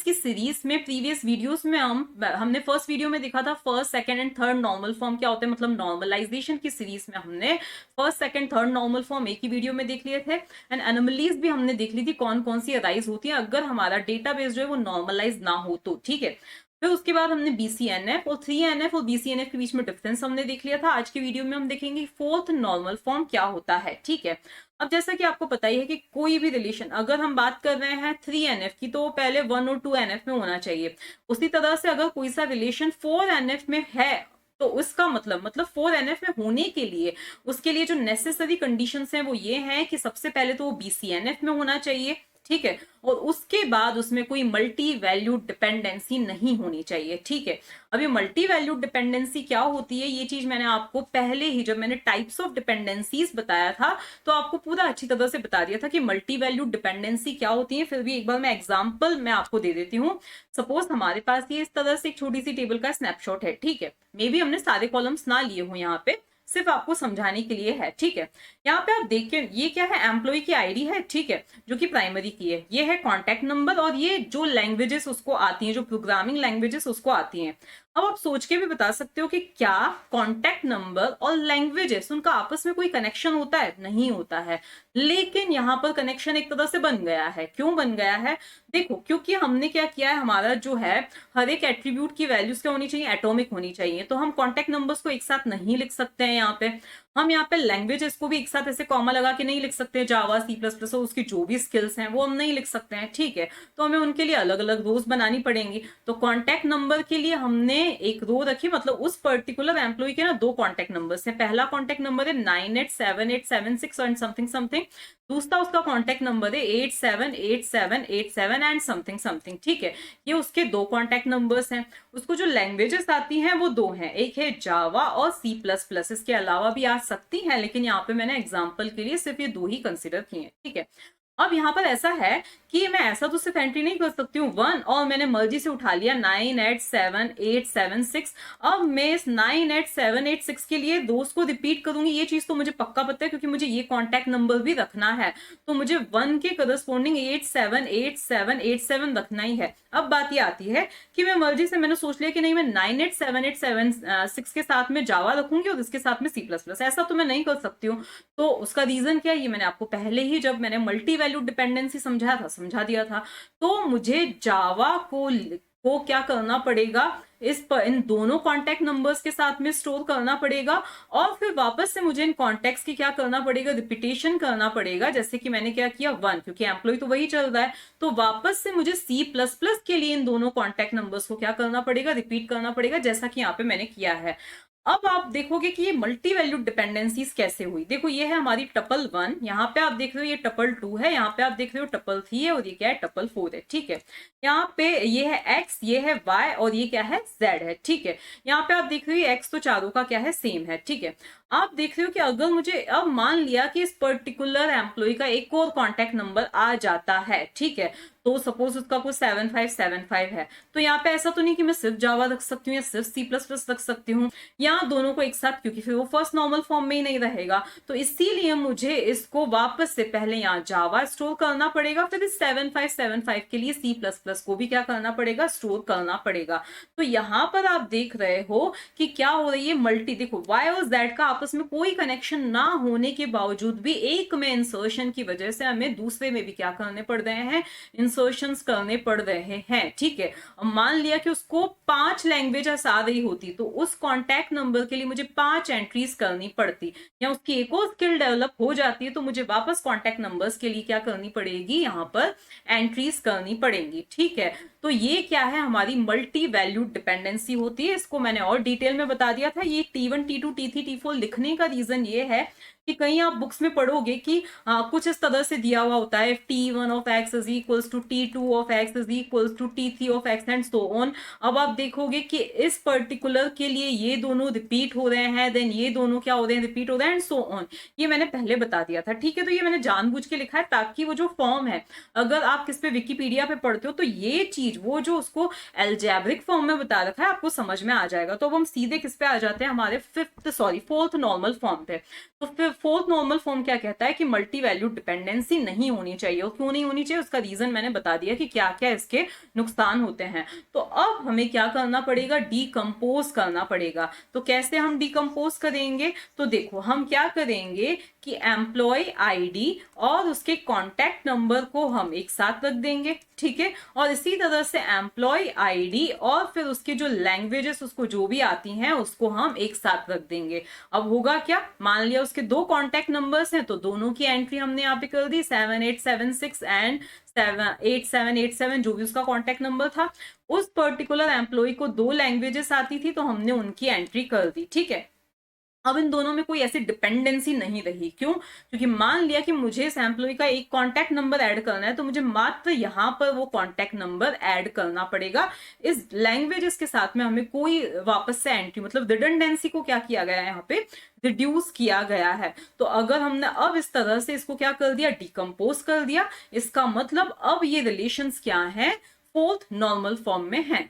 की सीरीज में previous videos में हमने फर्स्ट वीडियो में देखा था first second and third normal form क्या होते हैं, मतलब नॉर्मलाइजेशन की सीरीज में हमने first second third normal form एक ही वीडियो में देख लिए थे एंड एनोमलीज भी हमने देख ली थी कौन कौन सी अराइज होती है अगर हमारा डेटाबेस जो है वो नॉर्मलाइज ना हो तो। ठीक है, फिर उसके बाद हमने BCNF और 3NF और BCNF के बीच में डिफरेंस हमने देख लिया था। आज के वीडियो में हम देखेंगे फोर्थ नॉर्मल फॉर्म क्या होता है। ठीक है, अब जैसा कि आपको पता ही है कि कोई भी रिलेशन अगर हम बात कर रहे हैं 3NF की तो पहले 1 और 2NF में होना चाहिए। उसी तरह से अगर कोई सा रिलेशन 4NF में है तो उसका मतलब 4NF में होने के लिए उसके लिए जो नेसेसरी कंडीशंस हैं वो ये हैं कि सबसे पहले तो वो BCNF में होना चाहिए। ठीक है, और उसके बाद उसमें कोई मल्टी वैल्यूड डिपेंडेंसी नहीं होनी चाहिए। ठीक है, अब ये मल्टी वैल्यूड डिपेंडेंसी क्या होती है ये चीज मैंने आपको पहले ही जब मैंने टाइप्स ऑफ डिपेंडेंसीज बताया था तो आपको पूरा अच्छी तरह से बता दिया था कि मल्टी वैल्यूड डिपेंडेंसी क्या होती है। फिर भी एक बार मैं एग्जांपल मैं आपको दे देती हूँ। सपोज हमारे पास ये इस तरह से एक छोटी सी टेबल का स्नैपशॉट है। ठीक है, मे बी हमने सारे कॉलम्स ना लिए हो यहाँ पे, सिर्फ आपको समझाने के लिए है। ठीक है, यहाँ पे आप देखिए ये क्या है, एम्प्लॉय की आईडी है। ठीक है, जो कि प्राइमरी की है, ये है कॉन्टैक्ट नंबर और ये जो लैंग्वेजेस उसको आती हैं, जो प्रोग्रामिंग लैंग्वेजेस उसको आती हैं। अब आप सोच के भी बता सकते हो कि क्या कॉन्टैक्ट नंबर और लैंग्वेजेस उनका आपस में कोई कनेक्शन होता है? नहीं होता है, लेकिन यहाँ पर कनेक्शन एक तरह से बन गया है। क्यों बन गया है? देखो, क्योंकि हमने क्या किया है, हमारा जो है हर एक एट्रीब्यूट की वैल्यूज क्या होनी चाहिए, एटॉमिक होनी चाहिए। तो हम कॉन्टैक्ट नंबर्स को एक साथ नहीं लिख सकते हैं यहाँ पे। हम यहाँ पे लैंग्वेजेस को भी एक साथ ऐसे कॉमा लगा के नहीं लिख सकते हैं, जावा C++ और उसकी जो भी स्किल्स हैं वो हम नहीं लिख सकते हैं। ठीक है, तो हमें उनके लिए अलग अलग रोज बनानी पड़ेंगी। तो कॉन्टैक्ट नंबर के लिए हमने एक रो रखी, मतलब उस पर्टिकुलर एम्प्लॉय के ना दो कॉन्टैक्ट नंबर्स हैं। पहला कॉन्टैक्ट नंबर है 987876 एंड समथिंग समथिंग, दूसरा उसका कॉन्टैक्ट नंबर है 878787 एंड समथिंग समथिंग। ठीक है, ये उसके दो कॉन्टैक्ट नंबर्स हैं। उसको जो लैंग्वेजेस आती हैं वो दो हैं, एक है जावा और C++। इसके अलावा भी आ सकती हैं, लेकिन यहाँ पे मैंने एग्जांपल के लिए सिर्फ ये दो ही कंसिडर किए हैं। ठीक है, अब यहाँ पर ऐसा है कि मैं ऐसा तो सिर्फ एंट्री नहीं कर सकती हूँ 1 और मैंने मर्जी से उठा लिया 987876। अब मैं इस 987876 के लिए दोस्त को रिपीट करूंगी, ये चीज तो मुझे पक्का पता है क्योंकि मुझे ये कॉन्टैक्ट नंबर भी रखना है। तो मुझे 1 के करस्पॉन्डिंग 878787 रखना ही है। अब बात ये आती है कि मैं मर्जी से मैंने सोच लिया कि नहीं, मैं 987876 के साथ में जावा रखूंगी और इसके साथ में C++। ऐसा तो मैं नहीं कर सकती हूँ। तो उसका रीजन क्या है, ये मैंने आपको पहले ही जब मैंने मल्टी वैल्यूड डिपेंडेंसी समझा दिया था। तो मुझे जावा को क्या करना पड़ेगा, इन दोनों कॉन्टैक्ट नंबर्स के साथ में स्टोर करना पड़ेगा और फिर वापस से मुझे इन कॉन्टैक्ट्स की क्या करना पड़ेगा, रिपीटेशन करना पड़ेगा। जैसे कि मैंने क्या किया 1, क्योंकि एम्प्लॉय तो वही चल रहा है, तो वापस से मुझे C++ के लिए इन दोनों कॉन्टैक्ट नंबर्स को क्या करना पड़ेगा, रिपीट करना पड़ेगा, जैसा कि यहाँ पे मैंने किया है। अब आप देखोगे कि ये मल्टी वैल्यूड डिपेंडेंसीज कैसे हुई। देखो, ये है हमारी टपल 1, यहाँ पे आप देख रहे हो ये टपल 2 है, यहाँ पे आप देख रहे हो टपल 3 है और ये क्या है, टपल 4 है। ठीक है, यहाँ पे ये है x, ये है y और ये क्या है, z है। ठीक है, यहाँ पे आप देख रहे हो x तो चारों का क्या है, सेम है। ठीक है, आप देख रहे हो कि अगर मुझे अब मान लिया कि इस पर्टिकुलर एम्प्लॉय का एक और कॉन्टैक्ट नंबर आ जाता है। ठीक है, तो सपोज उसका कोई 7575 है, तो यहाँ पे ऐसा तो नहीं कि मैं सिर्फ जावा रख सकती हूँ या सिर्फ C++ रख सकती हूँ, यहाँ दोनों को एक साथ, क्योंकि फिर वो फर्स्ट नॉर्मल फॉर्म में ही नहीं रहेगा। तो इसीलिए मुझे इसको वापस से पहले यहाँ जावा स्टोर करना पड़ेगा, फिर इस 7575 के लिए C++ को भी क्या करना पड़ेगा, स्टोर करना पड़ेगा। तो यहाँ पर आप देख रहे हो कि क्या हो रही है, मल्टी, देखो y और z का आपस में कोई कनेक्शन ना होने के बावजूद भी एक में इंसर्शन की वजह से हमें दूसरे में भी क्या करने पड़ रहे हैं, इंसर्शंस करने पड़ रहे हैं। ठीक है, अब मान लिया कि उसको 5 लैंग्वेजेस आ रही होती तो उस कॉन्टैक्ट नंबर के लिए मुझे 5 एंट्रीज करनी पड़ती, या उसकी एक और स्किल डेवलप हो जाती है तो मुझे वापस कॉन्टैक्ट नंबर्स के लिए क्या करनी पड़ेगी, यहाँ पर एंट्रीज करनी पड़ेंगी। ठीक है, तो ये क्या है, हमारी मल्टी वैल्यूड डिपेंडेंसी होती है। इसको मैंने और डिटेल में बता दिया था। ये T1 T2 T3 T4 लिखने का रीजन ये है कि कहीं आप बुक्स में पढ़ोगे कि कुछ इस तरह से दिया हुआ होता है, T1 of x is equals to T2 of x is equals to T3 of x and so on। अब आप देखोगे कि इस पर्टिकुलर के लिए ये दोनों रिपीट हो रहे हैं, देन ये दोनों क्या हो रहे हैं, रिपीट हो रहे हैं एंड सो ऑन। ये मैंने पहले बता दिया था। ठीक है, तो ये मैंने जानबूझ के लिखा है ताकि वो जो फॉर्म है, अगर आप किस पे विकिपीडिया पे पढ़ते हो तो ये चीज वो जो उसको एल्जेब्रिक फॉर्म में बता रखा है आपको समझ में आ जाएगा। तो अब हम सीधे किस पे आ जाते हैं, हमारे फोर्थ नॉर्मल फॉर्म पे। तो फोर्थ नॉर्मल फॉर्म क्या कहता है कि मल्टी वैल्यूड डिपेंडेंसी नहीं होनी चाहिए, और क्यों नहीं होनी चाहिए उसका रीजन मैंने बता दिया कि क्या क्या इसके नुकसान होते हैं। तो अब हमें क्या करना पड़ेगा, डीकंपोज करना पड़ेगा। तो कैसे हम डीकंपोज करेंगे, तो देखो हम क्या करेंगे कि एम्प्लॉय आईडी और उसके कॉन्टैक्ट नंबर को हम एक साथ रख देंगे, ठीक है। और इसी तरह से एम्प्लॉय आईडी और फिर उसकी जो लैंग्वेजेस उसको जो भी आती हैं उसको हम एक साथ रख देंगे। अब होगा क्या, मान लिया उसके दो कॉन्टैक्ट नंबर्स हैं तो दोनों की एंट्री हमने यहाँ पे कर दी, 7876 एंड 8787, जो भी उसका कॉन्टैक्ट नंबर था। उस पर्टिकुलर एम्प्लॉय को दो लैंग्वेजेस आती थी तो हमने उनकी एंट्री कर दी, ठीक है। अब इन दोनों में कोई ऐसी डिपेंडेंसी नहीं रही, क्यों, क्योंकि मान लिया कि मुझे इस एम्प्लॉय का एक कॉन्टैक्ट नंबर ऐड करना है तो मुझे मात्र यहाँ पर वो कॉन्टैक्ट नंबर ऐड करना पड़ेगा। इस लैंग्वेजेस के साथ में हमें कोई वापस से एंट्री, मतलब रिडंडेंसी को क्या किया गया है यहाँ पे, रिड्यूस किया गया है। तो अगर हमने अब इस तरह से इसको क्या कर दिया, डिकम्पोज कर दिया, इसका मतलब अब ये रिलेशंस क्या है, फोर्थ नॉर्मल फॉर्म में है।